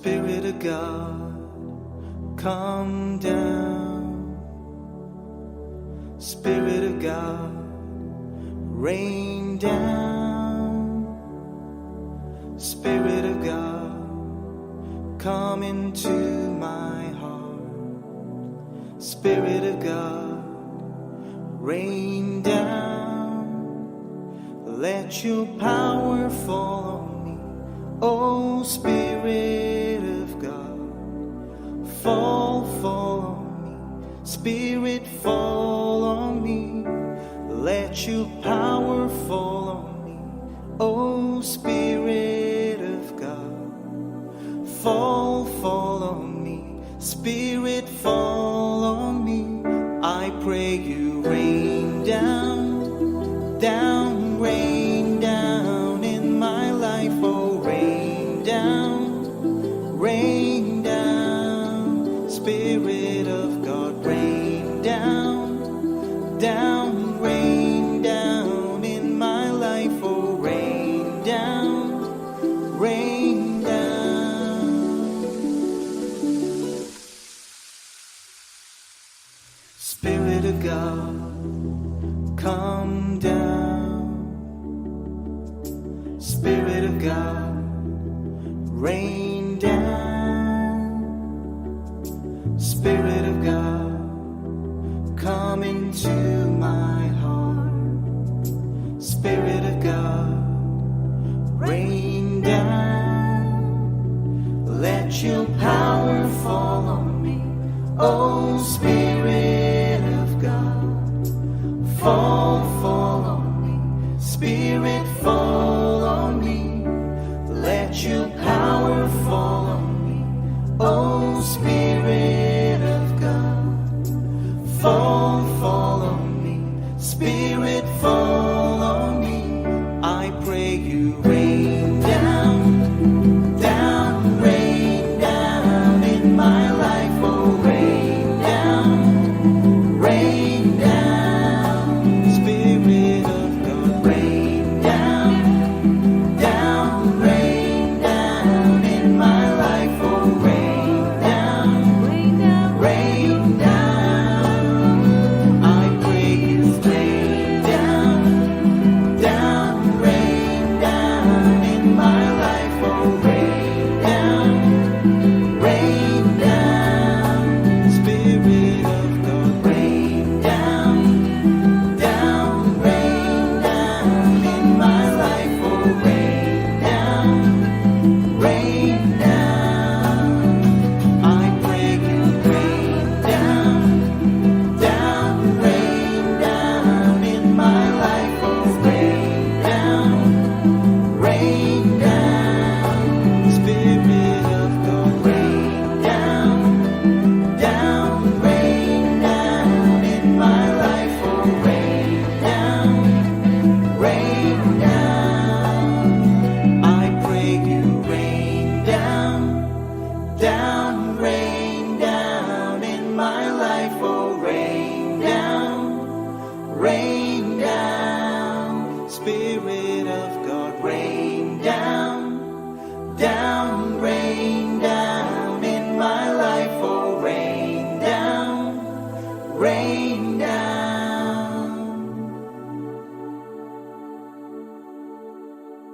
Spirit of God, come down. Spirit of God, rain down. Spirit of God, come into my heart. Spirit of God, rain down. Let your power fall on me. Oh, Spirit of God, fall on me. Spirit, fall on me. Let your power fall on me. Oh, Spirit of God, fall on me. Spirit, fall on me. I pray you rain down, rain down in my life. Oh, rain down, Spirit of God, rain down, rain down in my life. Oh, rain down, rain down. Spirit of God, come down. Spirit of God, rain down. Spirit of God, come into my heart. Spirit of God, rain down. Let your power fall on me. Oh, Spirit of God, fall on me. Spirit, fall on me. Let your power fall on me. Oh, Spirit of God, fall on me. Spirit, fall on me. I pray you rain down, rain down in my life. Oh, rain down, Spirit of God, rain down, rain down in my life. Oh, rain down, I pray you rain down, rain down in my life. Oh, rain down, Spirit of God, rain down, rain down in my life. Oh, rain down, I pray you rain down, rain down in my life. Oh, rain down, Spirit of God, rain down, rain down in my life. Oh, rain down, I pray you rain down, rain down in my life. Oh, rain down, Spirit of God, rain down, rain down in my life. Oh, rain down, rain down.